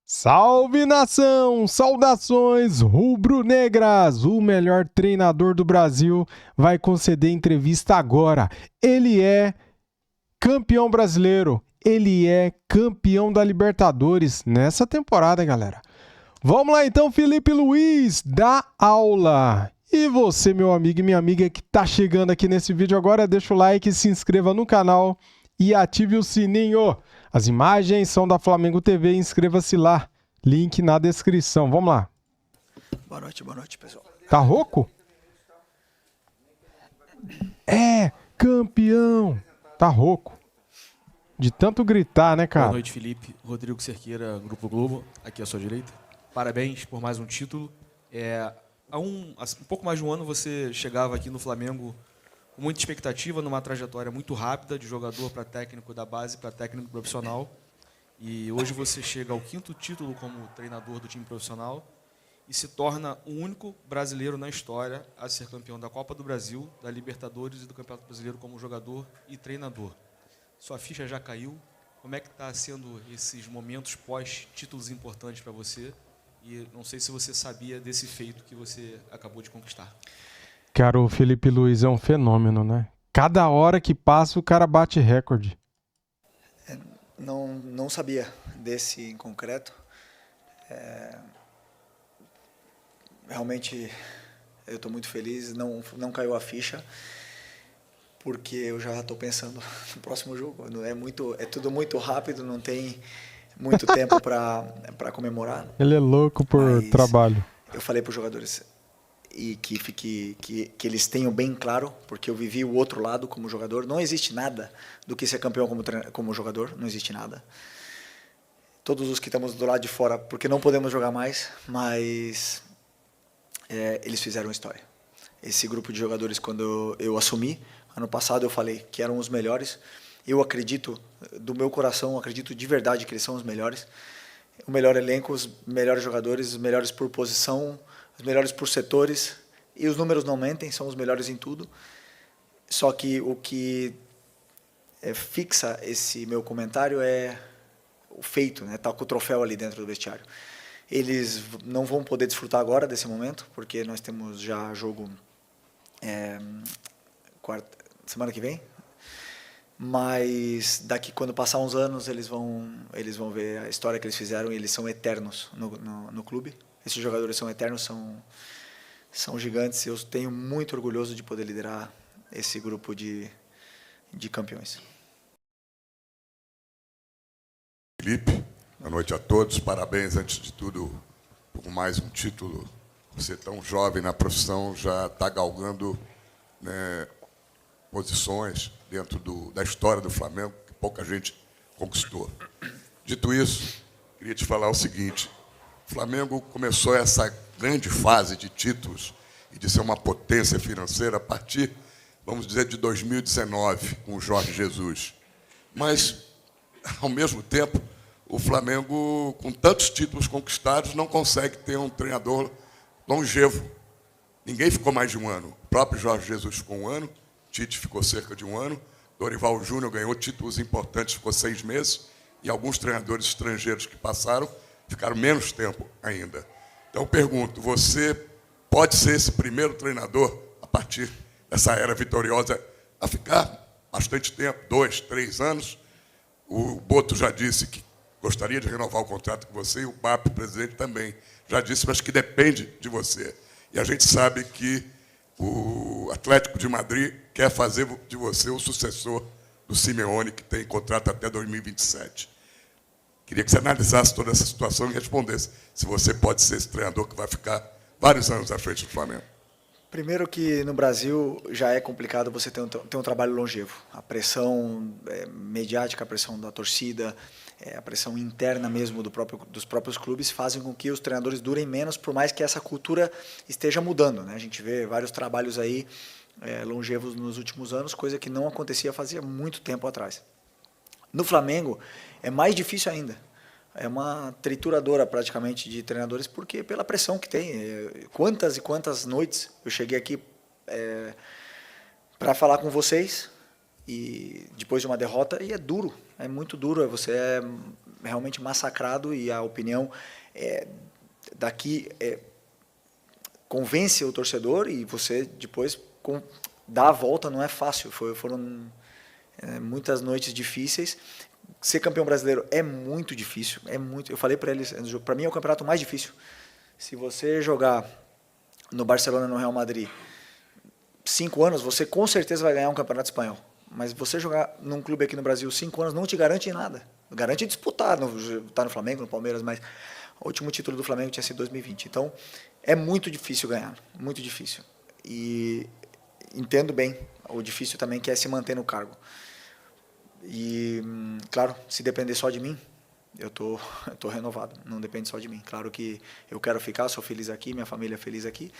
Salve nação! Saudações rubro-negras! O melhor treinador do Brasil vai conceder entrevista agora. Ele é campeão brasileiro, ele é campeão da Libertadores nessa temporada, galera. Vamos lá então, Felipe Luiz, dá aula! E você, meu amigo e minha amiga que tá chegando aqui nesse vídeo agora, deixa o like, se inscreva no canal e ative o sininho. As imagens são da Flamengo TV, inscreva-se lá. Link na descrição. Vamos lá. Boa noite, pessoal. Tá rouco? É, campeão. Tá rouco. De tanto gritar, né, cara? Boa noite, Felipe. Rodrigo Cerqueira, Grupo Globo, aqui à sua direita. Parabéns por mais um título. Há um pouco mais de um ano você chegava aqui no Flamengo com muita expectativa, numa trajetória muito rápida, de jogador para técnico da base para técnico profissional. E hoje você chega ao 5º título como treinador do time profissional e se torna o único brasileiro na história a ser campeão da Copa do Brasil, da Libertadores e do Campeonato Brasileiro como jogador e treinador. Sua ficha já caiu? Como é que está sendo esses momentos pós-títulos importantes para você? E não sei se você sabia desse feito que você acabou de conquistar. Cara, o Felipe Luiz é um fenômeno, né? Cada hora que passa o cara bate recorde. Não sabia desse em concreto. Realmente eu estou muito feliz, não caiu a ficha, porque eu já estou pensando no próximo jogo. É tudo muito rápido, não tem muito tempo para comemorar. Ele é louco por Mas trabalho. eu falei para os jogadores e que eles tenham bem claro, porque eu vivi o outro lado como jogador. Não existe nada do que ser campeão como jogador, não existe nada. Todos os que estamos do lado de fora, porque não podemos jogar mais, mas eles fizeram história. Esse grupo de jogadores, quando eu assumi, ano passado eu falei que eram os melhores. Eu acredito, do meu coração, acredito de verdade que eles são os melhores. O melhor elenco, os melhores jogadores, os melhores por posição, os melhores por setores, e os números não mentem, são os melhores em tudo. Só que o que fixa esse meu comentário é o feito, né? Tá com o troféu ali dentro do vestiário. Eles não vão poder desfrutar agora desse momento, porque nós temos já jogo semana que vem. Mas daqui, quando passar uns anos, eles vão ver a história que eles fizeram, e eles são eternos no clube. Esses jogadores são eternos, são gigantes. Eu tenho muito orgulhoso de poder liderar esse grupo de campeões. Felipe, boa noite a todos. Parabéns, antes de tudo, por mais um título. Você tão jovem na profissão, já está galgando, né, posições dentro da história do Flamengo que pouca gente conquistou. Dito isso, queria te falar o seguinte: o Flamengo começou essa grande fase de títulos e de ser uma potência financeira a partir, vamos dizer, de 2019, com o Jorge Jesus. Mas, ao mesmo tempo, o Flamengo, com tantos títulos conquistados, não consegue ter um treinador longevo. Ninguém ficou mais de um ano. O próprio Jorge Jesus ficou um ano, Tite ficou cerca de um ano, Dorival Júnior ganhou títulos importantes, ficou 6 meses, e alguns treinadores estrangeiros que passaram ficaram menos tempo ainda. Então, eu pergunto, você pode ser esse primeiro treinador, a partir dessa era vitoriosa, a ficar bastante tempo, 2, 3 anos? O Boto já disse que gostaria de renovar o contrato com você, e o BAP, presidente, também já disse, mas que depende de você. E a gente sabe que o Atlético de Madrid quer fazer de você o sucessor do Simeone, que tem contrato até 2027. Queria que você analisasse toda essa situação e respondesse se você pode ser esse treinador que vai ficar vários anos à frente do Flamengo. Primeiro que no Brasil já é complicado você ter um trabalho longevo. A pressão mediática, a pressão da torcida, a pressão interna mesmo dos próprios clubes fazem com que os treinadores durem menos, por mais que essa cultura esteja mudando, né? A gente vê vários trabalhos aí longevos nos últimos anos, coisa que não acontecia fazia muito tempo atrás. No Flamengo é mais difícil ainda. É uma trituradora praticamente de treinadores, porque pela pressão que tem. Quantas e quantas noites eu cheguei aqui para falar com vocês e depois de uma derrota, e é duro, é muito duro, você é realmente massacrado, e a opinião daqui convence o torcedor, e você depois dá a volta, não é fácil, foram muitas noites difíceis. Ser campeão brasileiro é muito difícil, eu falei para eles, para mim é o campeonato mais difícil. Se você jogar no Barcelona e no Real Madrid 5 anos, você com certeza vai ganhar um campeonato espanhol. Mas você jogar num clube aqui no Brasil 5 anos não te garante nada. Garante disputar, estar no Flamengo, no Palmeiras, mas o último título do Flamengo tinha sido em 2020. Então, é muito difícil ganhar, muito difícil. E entendo bem o difícil também que é se manter no cargo. E, claro, se depender só de mim, eu tô renovado, não depende só de mim. Claro que eu quero ficar, sou feliz aqui, minha família é feliz aqui.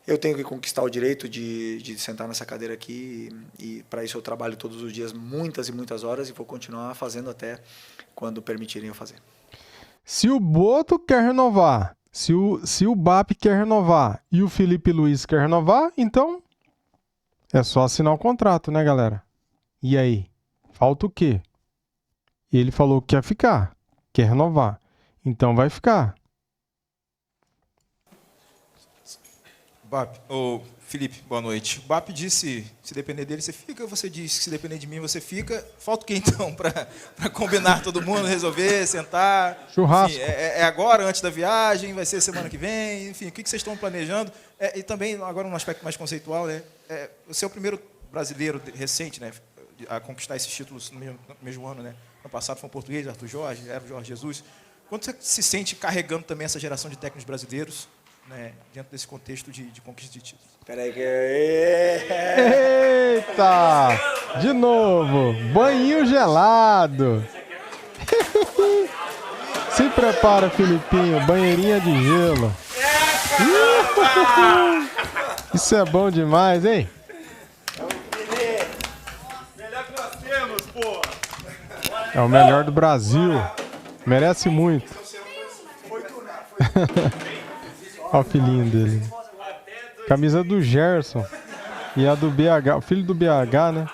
Eu tenho que conquistar o direito de sentar nessa cadeira aqui, e para isso eu trabalho todos os dias, muitas e muitas horas, e vou continuar fazendo até quando permitirem eu fazer. Se o Boto quer renovar, se o BAP quer renovar e o Felipe Luiz quer renovar, então é só assinar o contrato, né, galera? E aí? Falta o quê? Ele falou que quer ficar, quer renovar. Então vai ficar. BAP, Felipe, boa noite. O BAP disse, se depender dele, você fica. Você disse que se depender de mim, você fica. Falta o quê, então, para combinar todo mundo, resolver, sentar? Churrasco. Enfim, é agora, antes da viagem? Vai ser semana que vem? Enfim, o que vocês estão planejando? E também, agora, um aspecto mais conceitual, né? Você é o primeiro brasileiro recente, né, a conquistar esses títulos no mesmo ano, né? No passado foi um português, Arthur Jorge, era o Jorge Jesus. Quando você se sente carregando também essa geração de técnicos brasileiros, né, dentro desse contexto de conquista de títulos? Peraí que... Eita! De novo, banho gelado. Se prepara, Filipinho, banheirinha de gelo. Isso é bom demais, hein? É o melhor do Brasil. Merece muito. Olha o filhinho dele. Camisa do Gerson. E a do BH. O filho do BH, né?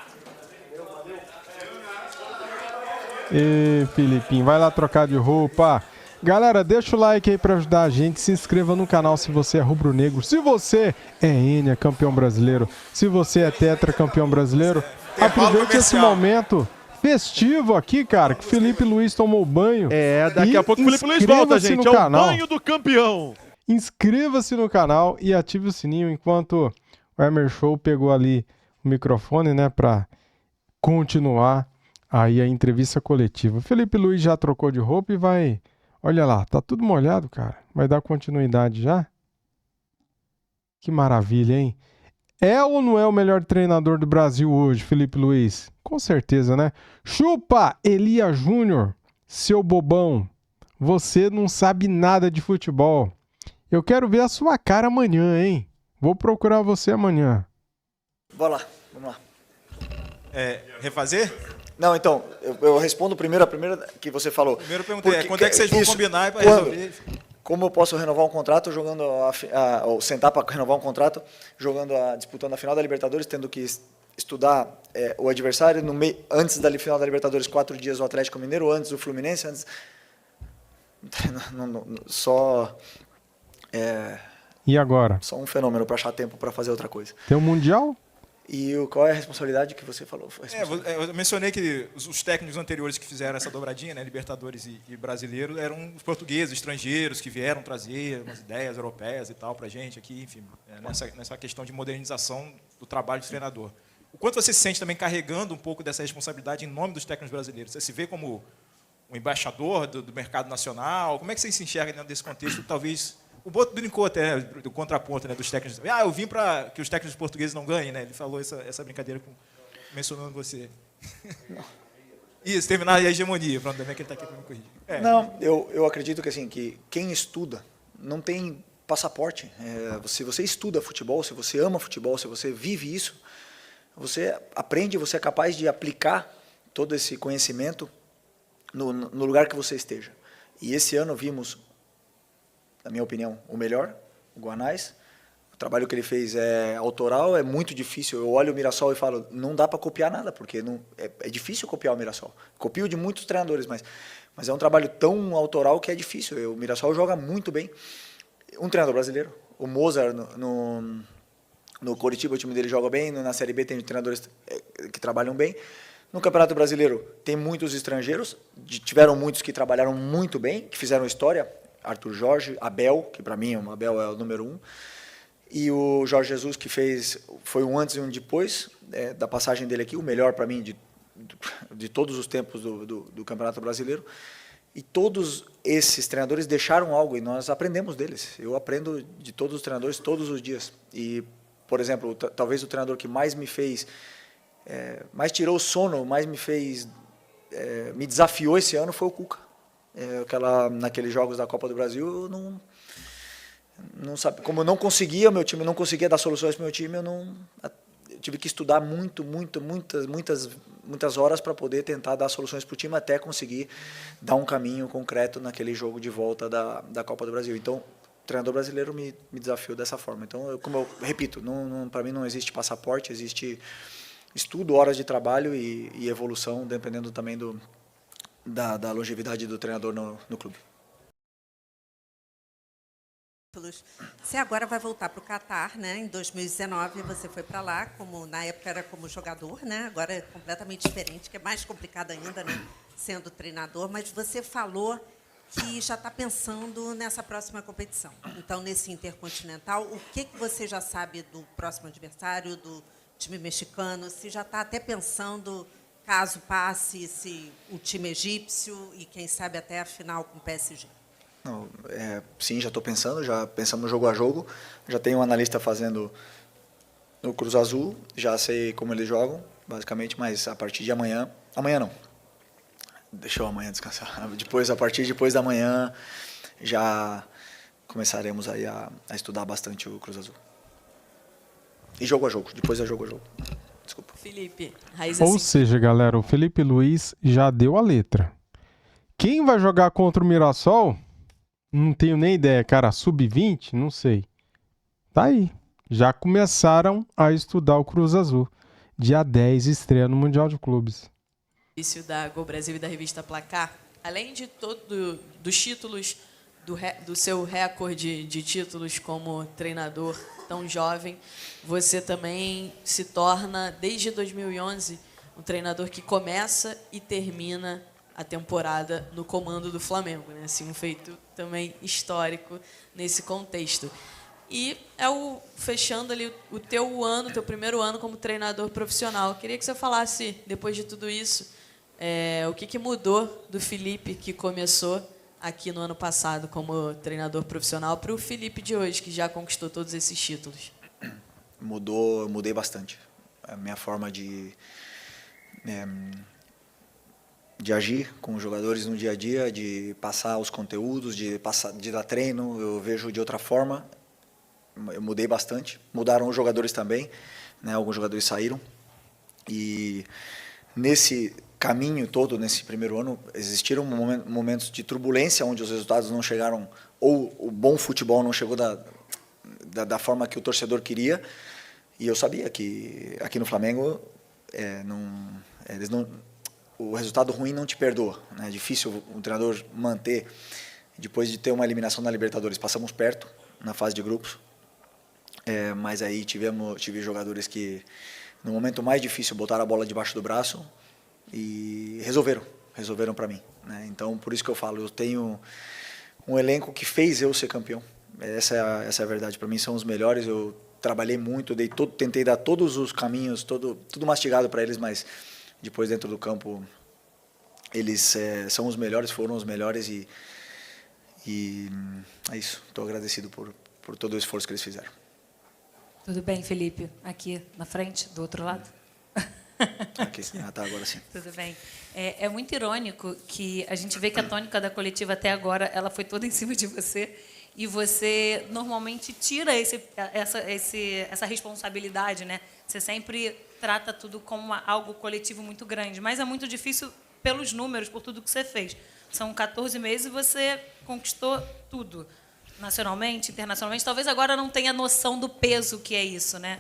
E Filipinho, vai lá trocar de roupa. Galera, deixa o like aí pra ajudar a gente. Se inscreva no canal se você é rubro-negro. Se você é Enia, campeão brasileiro. Se você é tetra, campeão brasileiro. Aproveite esse momento festivo aqui, cara, que o Felipe Luiz tomou banho. Daqui a pouco o Felipe Luiz volta, gente. É o banho do campeão. Inscreva-se no canal e ative o sininho enquanto o Emer Show pegou ali o microfone, né, pra continuar aí a entrevista coletiva. O Felipe Luiz já trocou de roupa e vai... Olha lá, tá tudo molhado, cara. Vai dar continuidade já? Que maravilha, hein? É ou não é o melhor treinador do Brasil hoje, Felipe Luiz? Com certeza, né? Chupa, Elia Júnior, seu bobão. Você não sabe nada de futebol. Eu quero ver a sua cara amanhã, hein? Vou procurar você amanhã. Vamos lá. Refazer? Não, então, eu respondo primeiro a primeira que você falou. Primeiro eu perguntei, quando é que vocês vão combinar para resolver? Como eu posso renovar um contrato jogando ou sentar para renovar um contrato disputando a final da Libertadores, tendo que estudar o adversário antes da final da Libertadores, 4 dias o Atlético Mineiro, antes o Fluminense, antes só E agora? Só um fenômeno para achar tempo para fazer outra coisa. Tem um Mundial? E qual é a responsabilidade que você falou? Eu mencionei que os técnicos anteriores que fizeram essa dobradinha, né, Libertadores e Brasileiro, eram os portugueses, estrangeiros, que vieram trazer umas ideias europeias e tal para a gente aqui, enfim, nessa questão de modernização do trabalho de treinador. O quanto você se sente também carregando um pouco dessa responsabilidade em nome dos técnicos brasileiros? Você se vê como um embaixador do mercado nacional? Como é que você se enxerga dentro desse contexto, talvez... O Boto brincou até do contraponto, né, dos técnicos. Eu vim para que os técnicos portugueses não ganhem, né? Ele falou essa brincadeira mencionando você. Não. Isso, terminar a hegemonia. Pronto, também que ele está aqui para me corrigir. Não, eu acredito que, assim, que quem estuda não tem passaporte. Se você estuda futebol, se você ama futebol, se você vive isso, você aprende, você é capaz de aplicar todo esse conhecimento no lugar que você esteja. E esse ano vimos, na minha opinião, o melhor, o Guanais, O trabalho que ele fez é autoral, é muito difícil. Eu olho o Mirassol e falo, não dá para copiar nada, porque não, é difícil copiar o Mirassol. Copio de muitos treinadores, mas é um trabalho tão autoral que é difícil. O Mirassol joga muito bem. Um treinador brasileiro, o Mozart no Coritiba, o time dele joga bem, na Série B tem treinadores que trabalham bem. No Campeonato Brasileiro tem muitos estrangeiros, tiveram muitos que trabalharam muito bem, que fizeram história. Arthur Jorge, Abel, que para mim o Abel é o número 1. E o Jorge Jesus, que foi um antes e um depois da passagem dele aqui, o melhor para mim de todos os tempos do Campeonato Brasileiro. E todos esses treinadores deixaram algo e nós aprendemos deles. Eu aprendo de todos os treinadores todos os dias. E, por exemplo, talvez o treinador que mais me fez, mais tirou o sono, mais me fez, me desafiou esse ano foi o Cuca. Naqueles jogos da Copa do Brasil, eu não sabia, como eu não conseguia, meu time não conseguia dar soluções para o meu time, eu tive que estudar muitas horas para poder tentar dar soluções para o time até conseguir dar um caminho concreto naquele jogo de volta da Copa do Brasil. Então, o treinador brasileiro me desafiou dessa forma. Então, como eu repito, para mim não existe passaporte, existe estudo, horas de trabalho e evolução, dependendo também da longevidade do treinador no clube. Você agora vai voltar para o Catar, né? Em 2019 você foi para lá, na época era como jogador, né? Agora é completamente diferente, que é mais complicado ainda, né? Sendo treinador. Mas você falou que já está pensando nessa próxima competição. Então, nesse Intercontinental, o que você já sabe do próximo adversário, do time mexicano? Se já está até pensando, caso passe, se o time egípcio e, quem sabe, até a final com o PSG? Não, sim, já estou pensando, já pensamos jogo a jogo, já tenho um analista fazendo no Cruz Azul, já sei como eles jogam, basicamente, mas a partir de amanhã não, deixa eu amanhã descansar, a partir depois da manhã já começaremos aí a estudar bastante o Cruz Azul. E jogo a jogo, depois é jogo a jogo. Desculpa. Felipe, Raiz Ou seja, galera, o Felipe Luiz já deu a letra. Quem vai jogar contra o Mirassol? Não tenho nem ideia, cara. Sub-20? Não sei. Tá aí. Já começaram a estudar o Cruz Azul. Dia 10, estreia no Mundial de Clubes. Início da Gol Brasil e da revista Placar. Além de dos títulos, do seu recorde de títulos como treinador tão jovem, você também se torna, desde 2011, um treinador que começa e termina a temporada no comando do Flamengo, né? Assim, um feito também histórico nesse contexto. E fechando ali o teu primeiro ano como treinador profissional. Eu queria que você falasse, depois de tudo isso, o que mudou do Felipe que começou aqui no ano passado como treinador profissional para o Felipe de hoje, que já conquistou todos esses títulos. Eu mudei bastante. A minha forma de agir com os jogadores no dia a dia, de passar os conteúdos, de dar treino, eu vejo de outra forma. Eu mudei bastante. Mudaram os jogadores também, né? Alguns jogadores saíram. E nesse caminho todo, nesse primeiro ano, existiram momentos de turbulência, onde os resultados não chegaram, ou o bom futebol não chegou da forma que o torcedor queria. E eu sabia que aqui no Flamengo o resultado ruim não te perdoa, né? É difícil o treinador manter, depois de ter uma eliminação na Libertadores. Passamos perto na fase de grupos, mas aí tive jogadores que, no momento mais difícil, botaram a bola debaixo do braço e resolveram para mim, né? Então, por isso que eu falo, eu tenho um elenco que fez eu ser campeão. Essa é a verdade. Para mim, são os melhores. Eu trabalhei muito, tentei dar todos os caminhos, tudo mastigado para eles, mas depois, dentro do campo, eles são os melhores, foram os melhores e é isso. Estou agradecido por todo o esforço que eles fizeram. Tudo bem, Felipe? Aqui na frente, do outro lado? Aqui. Tá, agora sim. Tudo bem. É muito irônico que a gente vê que a tônica da coletiva até agora ela foi toda em cima de você e você normalmente tira essa responsabilidade, né? Você sempre trata tudo como algo coletivo muito grande, mas é muito difícil pelos números, por tudo que você fez. São 14 meses e você conquistou tudo. nacionalmente, internacionalmente, talvez agora não tenha noção do peso que é isso, né?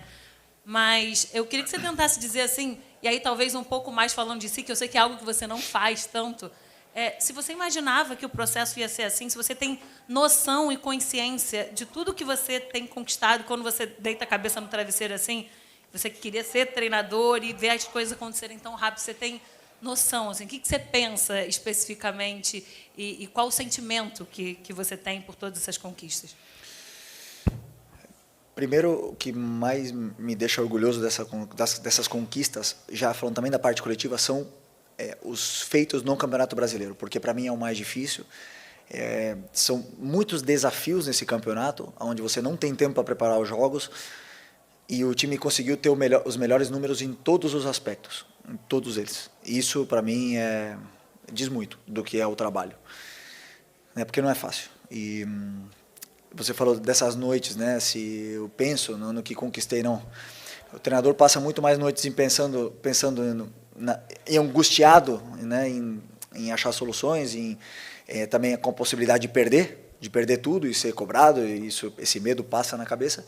Mas eu queria que você tentasse dizer assim, e aí talvez um pouco mais falando de si, que eu sei que é algo que você não faz tanto, se você imaginava que o processo ia ser assim, se você tem noção e consciência de tudo que você tem conquistado quando você deita a cabeça no travesseiro assim, você queria ser treinador e ver as coisas acontecerem tão rápido, você tem noção, assim, o que você pensa especificamente e qual o sentimento que você tem por todas essas conquistas? Primeiro, o que mais me deixa orgulhoso dessas conquistas, já falando também da parte coletiva, são os feitos no Campeonato Brasileiro, porque para mim é o mais difícil. São muitos desafios nesse campeonato, onde você não tem tempo para preparar os jogos, e o time conseguiu ter os melhores números em todos os aspectos, em todos eles. Isso, para mim, diz muito do que é o trabalho, né? Porque não é fácil. E você falou dessas noites, né? Se eu penso no que conquistei, não. O treinador passa muito mais noites pensando em angustiado, né? Em achar soluções, também com a possibilidade de perder tudo e ser cobrado, e esse medo passa na cabeça.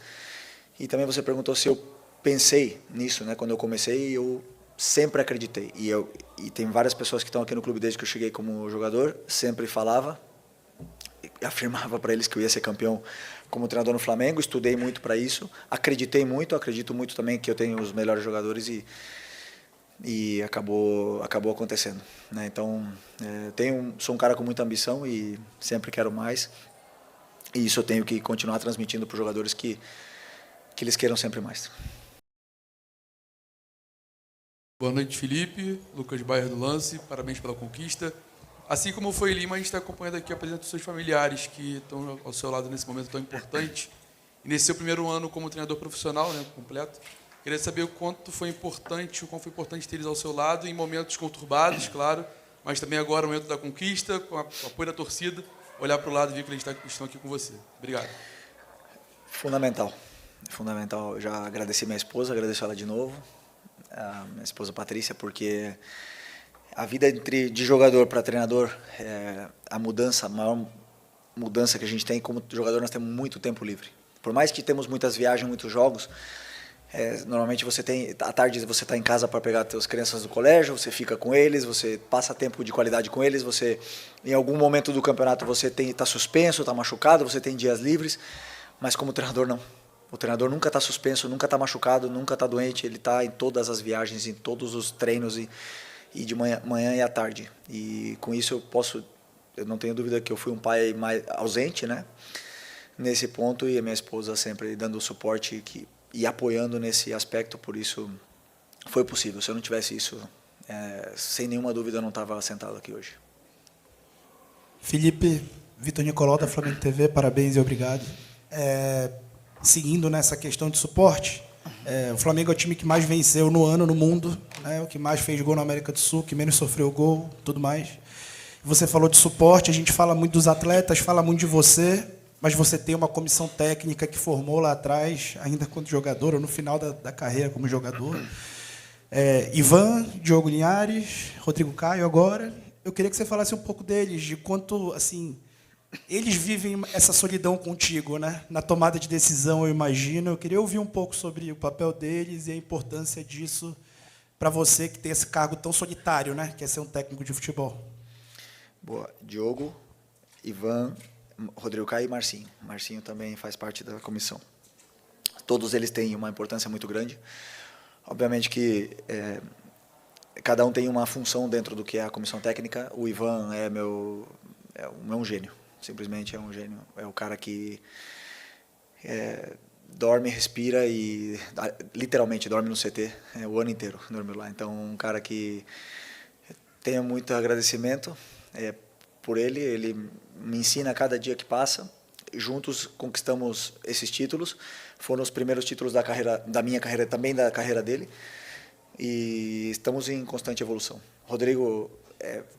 E também você perguntou se eu pensei nisso, né? Quando eu comecei, eu sempre acreditei. E tem várias pessoas que estão aqui no clube desde que eu cheguei como jogador, sempre falava, afirmava para eles que eu ia ser campeão como treinador no Flamengo, estudei muito para isso, acreditei muito, acredito muito também que eu tenho os melhores jogadores e acabou acontecendo, né? Então, sou um cara com muita ambição e sempre quero mais, e isso eu tenho que continuar transmitindo para os jogadores que eles queiram sempre mais. Boa noite, Felipe, Lucas Bairro do Lance, parabéns pela conquista. Assim como foi em Lima, a gente está acompanhando aqui a presença dos seus familiares que estão ao seu lado nesse momento tão importante. E nesse seu primeiro ano como treinador profissional, né, completo, queria saber o quanto foi importante ter eles ao seu lado em momentos conturbados, claro, mas também agora no momento da conquista, com o apoio da torcida, olhar para o lado e ver que eles estão aqui com você. Obrigado. Fundamental. Eu já agradeci minha esposa, agradeço ela de novo, a minha esposa Patrícia, porque a vida de jogador para treinador, a maior mudança que a gente tem como jogador, nós temos muito tempo livre. Por mais que temos muitas viagens, muitos jogos, normalmente à tarde você está em casa para pegar as crianças do colégio, você fica com eles, você passa tempo de qualidade com eles, em algum momento do campeonato você está suspenso, está machucado, você tem dias livres, mas como treinador não. O treinador nunca está suspenso, nunca está machucado, nunca está doente, ele está em todas as viagens, em todos os treinos e de manhã e à tarde. E com isso eu não tenho dúvida que eu fui um pai mais ausente, né? Nesse ponto, e a minha esposa sempre dando suporte e apoiando nesse aspecto, por isso foi possível. Se eu não tivesse isso, sem nenhuma dúvida eu não estava sentado aqui hoje. Felipe, Vitor Nicolau da Flamengo TV, parabéns e obrigado. Seguindo nessa questão de suporte, o Flamengo é o time que mais venceu no ano no mundo, né? O que mais fez gol na América do Sul, que menos sofreu gol, tudo mais. Você falou de suporte, a gente fala muito dos atletas, fala muito de você, mas você tem uma comissão técnica que formou lá atrás, ainda quando jogador, ou no final da carreira como jogador. Ivan, Diogo Linhares, Rodrigo Caio agora. Eu queria que você falasse um pouco deles, de quanto, assim, eles vivem essa solidão contigo, né? Na tomada de decisão, eu imagino. Eu queria ouvir um pouco sobre o papel deles e a importância disso para você que tem esse cargo tão solitário, né? Que é ser um técnico de futebol. Boa. Diogo, Ivan, Rodrigo Caio e Marcinho. Marcinho também faz parte da comissão. Todos eles têm uma importância muito grande. Obviamente que cada um tem uma função dentro do que é a comissão técnica. O Ivan é um gênio. Simplesmente é um gênio. É o cara que dorme, respira e literalmente dorme no CT o ano inteiro, dorme lá. Então, um cara que tenho muito agradecimento por ele. Ele me ensina a cada dia que passa. Juntos conquistamos esses títulos. Foram os primeiros títulos da minha carreira, também da carreira dele. E estamos em constante evolução. Rodrigo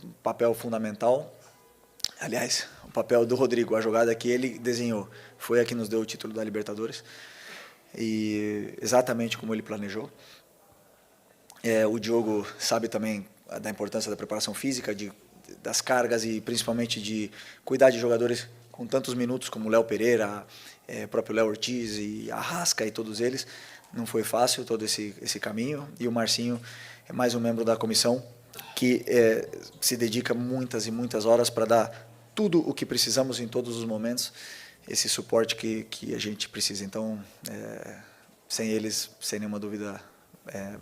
um papel fundamental. Aliás, o papel do Rodrigo, a jogada que ele desenhou, foi a que nos deu o título da Libertadores. E exatamente como ele planejou. O Diogo sabe também da importância da preparação física, das cargas e principalmente de cuidar de jogadores com tantos minutos como o Léo Pereira, o próprio Léo Ortiz e Arrasca e todos eles. Não foi fácil todo esse caminho. E o Marcinho é mais um membro da comissão que se dedica muitas e muitas horas para dar tudo o que precisamos em todos os momentos, esse suporte que a gente precisa. Então, sem eles, sem nenhuma dúvida,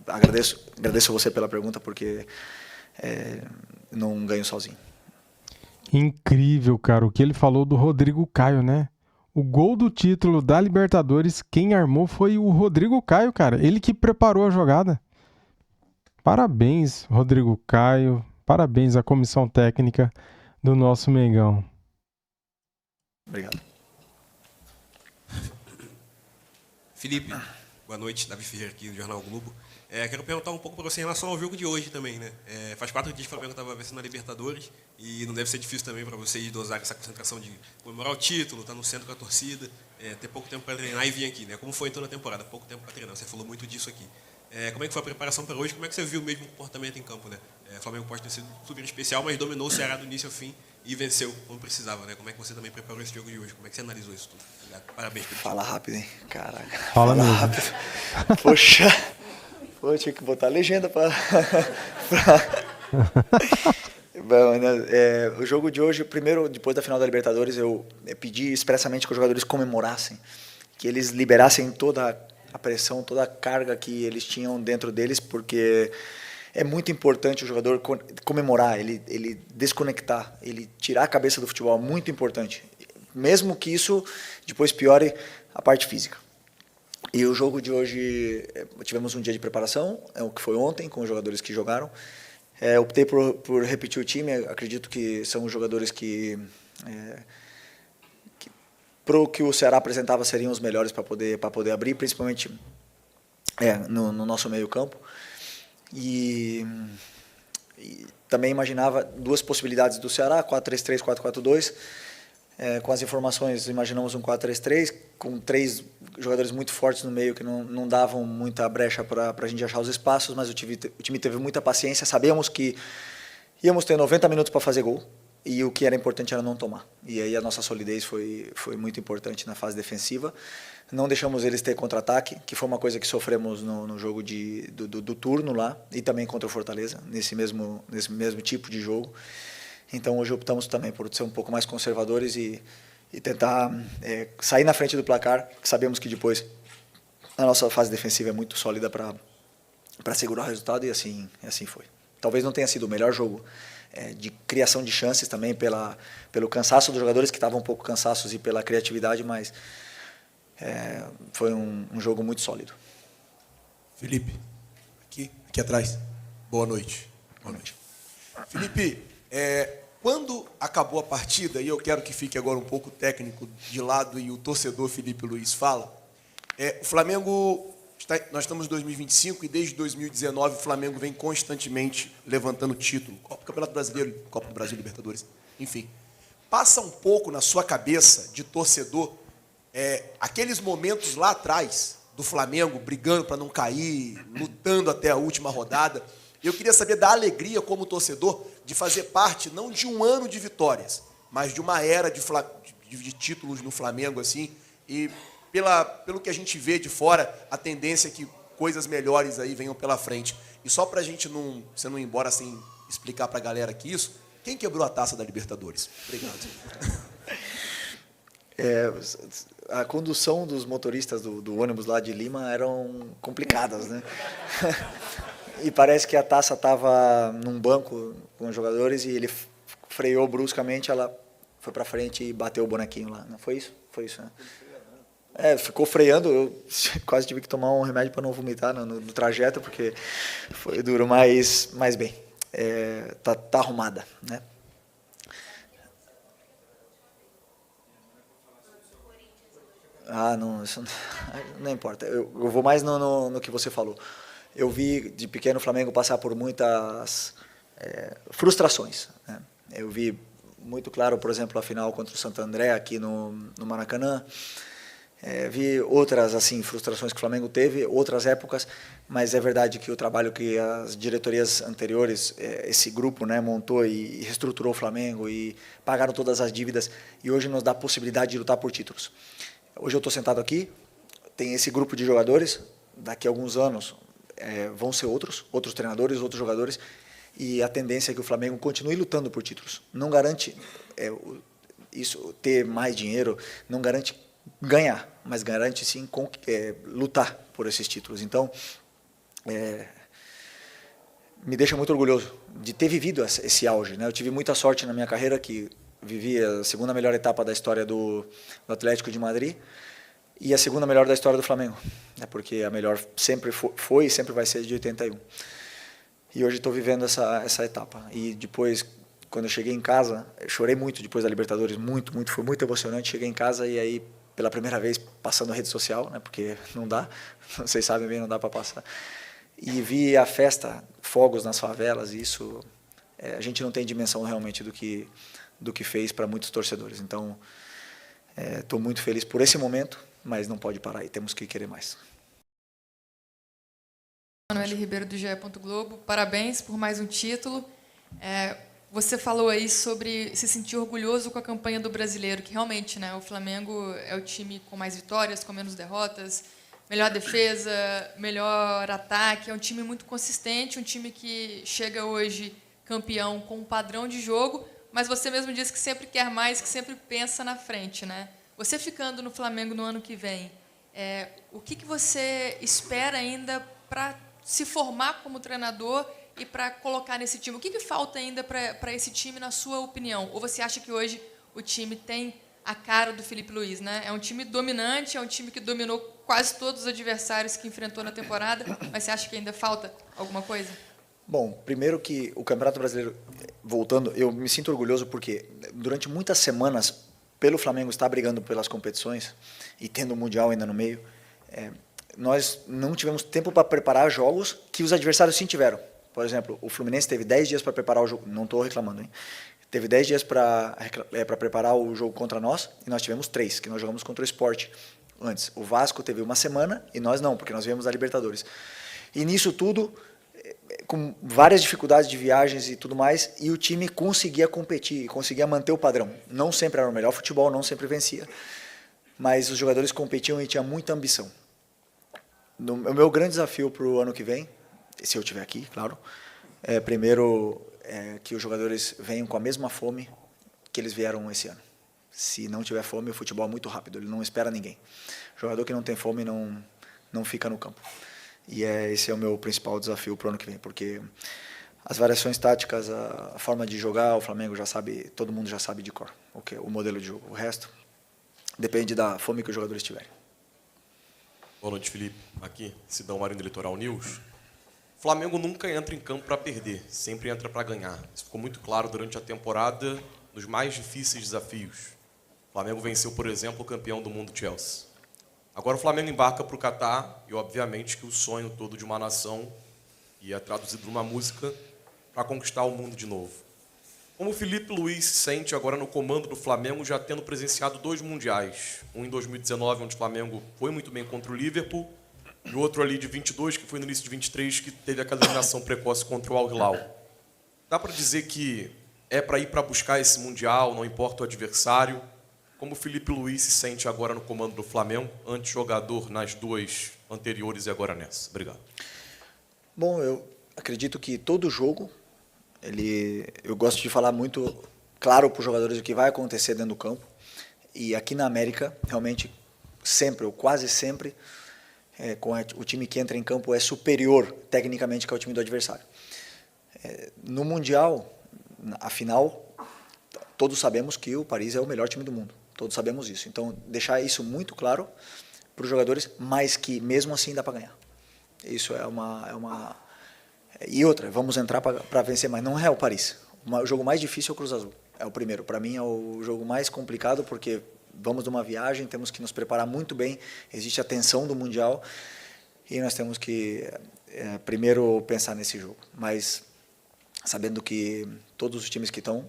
agradeço você pela pergunta, porque não ganho sozinho. Incrível, cara, o que ele falou do Rodrigo Caio, né? O gol do título da Libertadores, quem armou foi o Rodrigo Caio, cara. Ele que preparou a jogada. Parabéns, Rodrigo Caio. Parabéns à comissão técnica do nosso Mengão. Obrigado. Felipe, boa noite. Davi Ferreira aqui do Jornal Globo. Quero perguntar um pouco para você em relação ao jogo de hoje também, né? Faz 4 dias que o Flamengo estava vencendo a Libertadores e não deve ser difícil também para vocês dosar essa concentração de comemorar o título, estar no centro com a torcida, ter pouco tempo para treinar e vir aqui, né? Como foi toda a temporada, pouco tempo para treinar. Você falou muito disso aqui. Como é que foi a preparação para hoje? Como é que você viu o mesmo comportamento em campo, né? O Flamengo pode ter sido super especial, mas dominou o Ceará do início ao fim e venceu como precisava, né? Como é que você também preparou esse jogo de hoje? Como é que você analisou isso tudo? Obrigado. Parabéns. Fala rápido, hein? Caraca. Fala mesmo. Rápido. Poxa. Pô, tinha que botar a legenda para... Bom, né, o jogo de hoje, primeiro, depois da final da Libertadores, eu pedi expressamente que os jogadores comemorassem, que eles liberassem toda a pressão, toda a carga que eles tinham dentro deles, porque é muito importante o jogador comemorar, ele desconectar, ele tirar a cabeça do futebol, muito importante, mesmo que isso depois piore a parte física. E o jogo de hoje, tivemos um dia de preparação, o que foi ontem, com os jogadores que jogaram. Optei por repetir o time, acredito que são os jogadores que para o que o Ceará apresentava, seriam os melhores para poder abrir, principalmente no nosso meio campo. E também imaginava 2 possibilidades do Ceará, 4-3-3, 4-4-2. Com as informações, imaginamos um 4-3-3, com 3 jogadores muito fortes no meio que não davam muita brecha para a gente achar os espaços, mas o time teve muita paciência, sabíamos que íamos ter 90 minutos para fazer gol, e o que era importante era não tomar. E aí a nossa solidez foi muito importante na fase defensiva. Não deixamos eles ter contra-ataque, que foi uma coisa que sofremos no jogo do turno lá, e também contra o Fortaleza, nesse mesmo tipo de jogo. Então hoje optamos também por ser um pouco mais conservadores e tentar sair na frente do placar, que sabemos que depois a nossa fase defensiva é muito sólida para segurar o resultado, e assim foi. Talvez não tenha sido o melhor jogo de criação de chances também, pelo cansaço dos jogadores, que estavam um pouco cansaços, e pela criatividade, mas foi um jogo muito sólido. Felipe, aqui atrás. Boa noite. Boa noite. Felipe, quando acabou a partida, e eu quero que fique agora um pouco técnico de lado e o torcedor Felipe Luiz fala, o Flamengo, nós estamos em 2025 e desde 2019 o Flamengo vem constantemente levantando título, Copa Campeonato Brasileiro, Copa do Brasil, Libertadores, enfim. Passa um pouco na sua cabeça de torcedor aqueles momentos lá atrás do Flamengo brigando para não cair, lutando até a última rodada. Eu queria saber da alegria como torcedor de fazer parte, não de um ano de vitórias, mas de uma era de títulos no Flamengo, assim, e pelo que a gente vê de fora, a tendência é que coisas melhores aí venham pela frente. E só para a gente você não ir embora sem explicar para a galera aqui isso, quem quebrou a taça da Libertadores? Obrigado. A condução dos motoristas do ônibus lá de Lima eram complicadas, né? E parece que a taça estava num banco com os jogadores e ele freou bruscamente, ela foi para frente e bateu o bonequinho lá. Não foi isso? Foi isso, né? Ficou freando, eu quase tive que tomar um remédio para não vomitar no trajeto, porque foi duro, mas bem, tá arrumada, né? Não, isso não importa. Eu vou mais no que você falou. Eu vi de pequeno o Flamengo passar por muitas frustrações, né? Eu vi muito claro, por exemplo, a final contra o Santo André aqui no Maracanã. Vi outras assim frustrações que o Flamengo teve, outras épocas, mas é verdade que o trabalho que as diretorias anteriores, esse grupo, né, montou e reestruturou o Flamengo e pagaram todas as dívidas e hoje nos dá a possibilidade de lutar por títulos. Hoje eu estou sentado aqui, tem esse grupo de jogadores, daqui a alguns anos vão ser outros treinadores, outros jogadores, e a tendência é que o Flamengo continue lutando por títulos. Não garante isso, ter mais dinheiro, não garante ganhar, mas garante sim lutar por esses títulos. Então, me deixa muito orgulhoso de ter vivido esse auge, né? Eu tive muita sorte na minha carreira, que vivi a segunda melhor etapa da história do Atlético de Madrid e a segunda melhor da história do Flamengo, né? Porque a melhor sempre foi e sempre vai ser de 81. E hoje estou vivendo essa etapa. E depois, quando eu cheguei em casa, eu chorei muito depois da Libertadores, foi muito emocionante. Cheguei em casa e aí, pela primeira vez, passando rede social, né, porque não dá, vocês sabem bem, não dá para passar. E vi a festa, fogos nas favelas, e isso, a gente não tem dimensão realmente do que fez para muitos torcedores. Então, estou muito feliz por esse momento, mas não pode parar e temos que querer mais. Manoel Ribeiro, do GE. Globo. Parabéns por mais um título. Você falou aí sobre se sentir orgulhoso com a campanha do brasileiro, que realmente, né, o Flamengo é o time com mais vitórias, com menos derrotas, melhor defesa, melhor ataque, é um time muito consistente, um time que chega hoje campeão com um padrão de jogo, mas você mesmo disse que sempre quer mais, que sempre pensa na frente, né? Você ficando no Flamengo no ano que vem, o que você espera ainda para se formar como treinador e para colocar nesse time? O que falta ainda para esse time, na sua opinião? Ou você acha que hoje o time tem a cara do Felipe Luiz, né? É um time dominante, é um time que dominou quase todos os adversários que enfrentou na temporada, mas você acha que ainda falta alguma coisa? Bom, primeiro que o Campeonato Brasileiro, voltando, eu me sinto orgulhoso porque durante muitas semanas, pelo Flamengo estar brigando pelas competições e tendo o Mundial ainda no meio, nós não tivemos tempo para preparar jogos que os adversários sim tiveram. Por exemplo, o Fluminense teve 10 dias para preparar o jogo, não estou reclamando, hein? Teve 10 dias para preparar o jogo contra nós, e nós tivemos 3, que nós jogamos contra o Sport antes. O Vasco teve uma semana, e nós não, porque nós viemos da Libertadores. E nisso tudo, com várias dificuldades de viagens e tudo mais, e o time conseguia competir, conseguia manter o padrão. Não sempre era o melhor futebol, não sempre vencia, mas os jogadores competiam e tinha muita ambição. O meu grande desafio para o ano que vem, se eu estiver aqui, claro, primeiro que os jogadores venham com a mesma fome que eles vieram esse ano. Se não tiver fome, o futebol é muito rápido, ele não espera ninguém. O jogador que não tem fome não fica no campo. E esse é o meu principal desafio para o ano que vem, porque as variações táticas, a forma de jogar, o Flamengo já sabe, todo mundo já sabe de cor o modelo de jogo. O resto depende da fome que os jogadores tiverem. Boa noite, Felipe. Aqui, Sidão Marinho do Litoral News. O Flamengo nunca entra em campo para perder, sempre entra para ganhar. Isso ficou muito claro durante a temporada, nos mais difíceis desafios. O Flamengo venceu, por exemplo, o campeão do mundo Chelsea. Agora o Flamengo embarca para o Catar e, obviamente, que o sonho todo de uma nação e é traduzido numa música para conquistar o mundo de novo. Como o Felipe Luiz se sente agora no comando do Flamengo, já tendo presenciado 2 mundiais. Um em 2019, onde o Flamengo foi muito bem contra o Liverpool, e outro ali de 22, que foi no início de 23, que teve aquela eliminação precoce contra o Al Hilal. Dá para dizer que é para ir para buscar esse Mundial, não importa o adversário? Como o Felipe Luiz se sente agora no comando do Flamengo, antes jogador nas 2 anteriores e agora nessa? Obrigado. Bom, eu acredito que todo jogo, eu gosto de falar muito claro para os jogadores o que vai acontecer dentro do campo. E aqui na América, realmente, sempre, ou quase sempre, o time que entra em campo é superior tecnicamente que o time do adversário. No Mundial, a final, todos sabemos que o Paris é o melhor time do mundo. Todos sabemos isso. Então, deixar isso muito claro para os jogadores, mas que mesmo assim dá para ganhar. Isso é uma... E outra, vamos entrar para vencer, mas não é o Paris. O jogo mais difícil é o Cruz Azul. É o primeiro. Para mim é o jogo mais complicado, porque vamos numa viagem, temos que nos preparar muito bem, existe a tensão do Mundial e nós temos que primeiro pensar nesse jogo. Mas sabendo que todos os times que estão,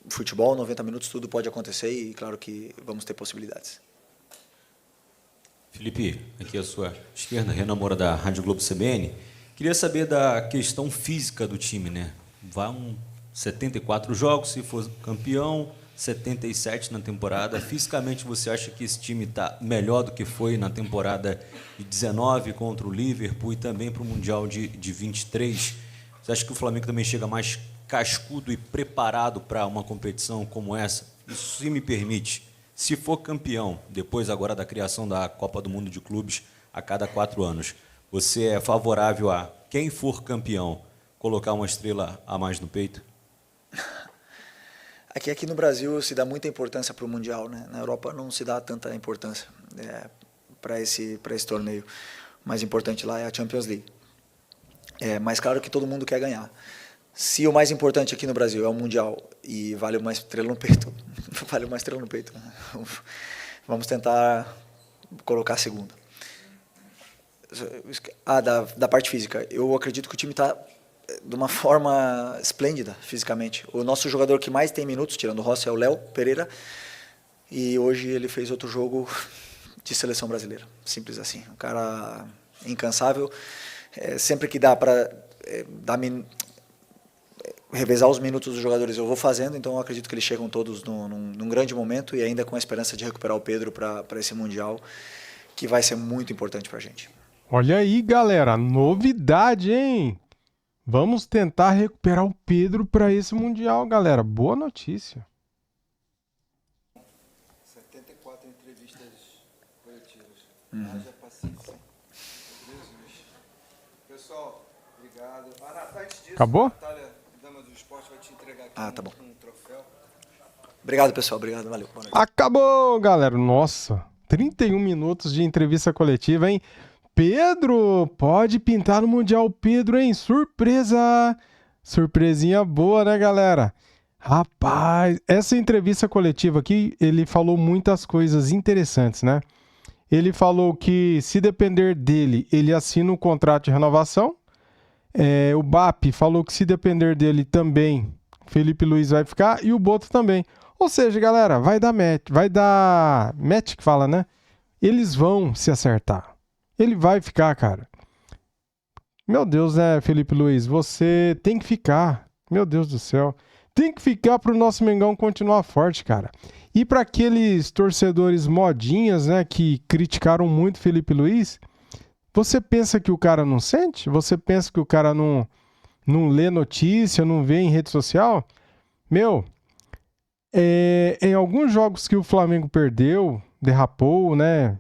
futebol, 90 minutos, tudo pode acontecer e claro que vamos ter possibilidades. Felipe, aqui à sua esquerda, Renan Moura da Rádio Globo CBN. Queria saber da questão física do time, né? Vão 74 jogos, se for campeão, 77 na temporada. Fisicamente, você acha que esse time está melhor do que foi na temporada de 19 contra o Liverpool e também para o Mundial de 23? Você acha que o Flamengo também chega mais cascudo e preparado para uma competição como essa? Isso, se me permite, se for campeão, depois agora da criação da Copa do Mundo de Clubes a cada 4 anos, você é favorável a quem for campeão colocar uma estrela a mais no peito? Aqui no Brasil se dá muita importância para o Mundial, né? Na Europa não se dá tanta importância para esse torneio. O mais importante lá é a Champions League. Mas claro que todo mundo quer ganhar. Se o mais importante aqui no Brasil é o Mundial e vale uma estrela no peito, vale uma estrela no peito. Vamos tentar colocar a segunda. Da parte física, eu acredito que o time está de uma forma esplêndida fisicamente. O nosso jogador que mais tem minutos, tirando o Rossi, é o Léo Pereira, e hoje ele fez outro jogo de seleção brasileira, simples assim. Um cara incansável, sempre que dá para revezar os minutos dos jogadores eu vou fazendo, então eu acredito que eles chegam todos num grande momento e ainda com a esperança de recuperar o Pedro para esse Mundial, que vai ser muito importante para a gente. Olha aí, galera, novidade, hein? Vamos tentar recuperar o Pedro para esse Mundial, galera. Boa notícia. 74 entrevistas coletivas. Haja paciência. Jesus. Pessoal, obrigado. Antes disso, acabou? A Natália, dama do esporte, vai te entregar aqui tá bom. um troféu. Obrigado, pessoal. Obrigado, valeu. Boa noite. Acabou, galera. Nossa, 31 minutos de entrevista coletiva, hein? Pedro, pode pintar no Mundial, Pedro, hein? Surpresa! Surpresinha boa, né, galera? Rapaz, essa entrevista coletiva aqui, ele falou muitas coisas interessantes, né? Ele falou que, se depender dele, ele assina um contrato de renovação. O BAP falou que, se depender dele também, Felipe Luiz vai ficar e o Boto também. Ou seja, galera, vai dar match que fala, né? Eles vão se acertar. Ele vai ficar, cara. Meu Deus, né, Felipe Luiz? Você tem que ficar. Meu Deus do céu. Tem que ficar pro nosso Mengão continuar forte, cara. E para aqueles torcedores modinhas, né, que criticaram muito Felipe Luiz, você pensa que o cara não sente? Você pensa que o cara não lê notícia, não vê em rede social? Meu, em alguns jogos que o Flamengo perdeu, derrapou, né?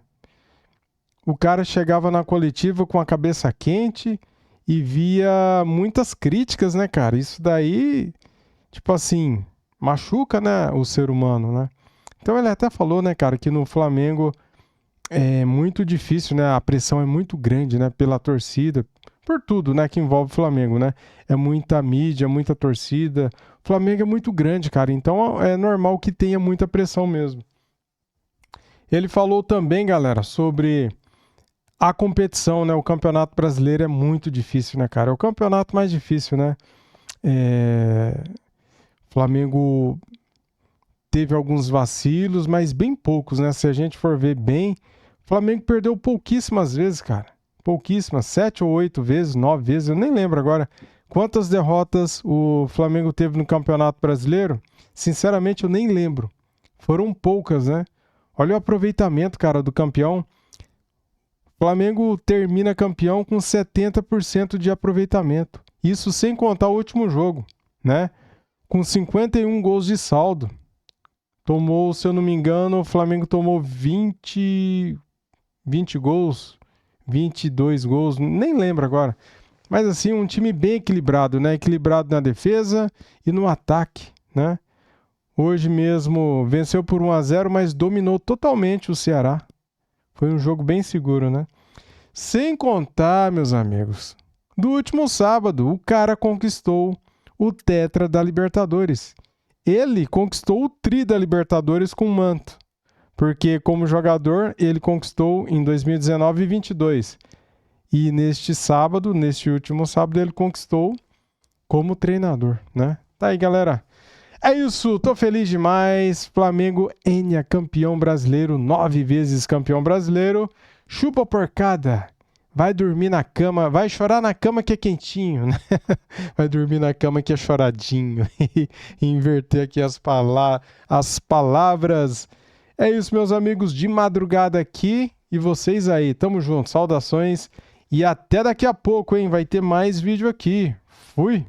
O cara chegava na coletiva com a cabeça quente e via muitas críticas, né, cara? Isso daí, tipo assim, machuca, né, o ser humano, né? Então ele até falou, né, cara, que no Flamengo é muito difícil, né? A pressão é muito grande, né, pela torcida, por tudo, né, que envolve o Flamengo, né? É muita mídia, muita torcida. O Flamengo é muito grande, cara, então é normal que tenha muita pressão mesmo. Ele falou também, galera, sobre a competição, né? O Campeonato Brasileiro é muito difícil, né, cara? É o campeonato mais difícil, né? O Flamengo teve alguns vacilos, mas bem poucos, né? Se a gente for ver bem, o Flamengo perdeu pouquíssimas vezes, cara. Pouquíssimas, 7 ou 8 vezes, 9 vezes, eu nem lembro agora quantas derrotas o Flamengo teve no Campeonato Brasileiro. Sinceramente, eu nem lembro. Foram poucas, né? Olha o aproveitamento, cara, do campeão. O Flamengo termina campeão com 70% de aproveitamento. Isso sem contar o último jogo, né? Com 51 gols de saldo. Tomou, se eu não me engano, o Flamengo tomou 20 gols, 22 gols, nem lembro agora. Mas assim, um time bem equilibrado, né? Equilibrado na defesa e no ataque, né? Hoje mesmo venceu por 1-0, mas dominou totalmente o Ceará. Foi um jogo bem seguro, né? Sem contar, meus amigos, do último sábado, o cara conquistou o tetra da Libertadores. Ele conquistou o tri da Libertadores com o manto. Porque, como jogador, ele conquistou em 2019 e 2022. E neste último sábado, ele conquistou como treinador, né? Tá aí, galera. É isso, tô feliz demais. Flamengo campeão brasileiro, 9 vezes campeão brasileiro. Chupa porcada. Vai dormir na cama, vai chorar na cama que é quentinho, né? Vai dormir na cama que é choradinho. Inverter aqui as palavras. É isso, meus amigos, de madrugada aqui. E vocês aí, tamo junto. Saudações e até daqui a pouco, hein? Vai ter mais vídeo aqui. Fui!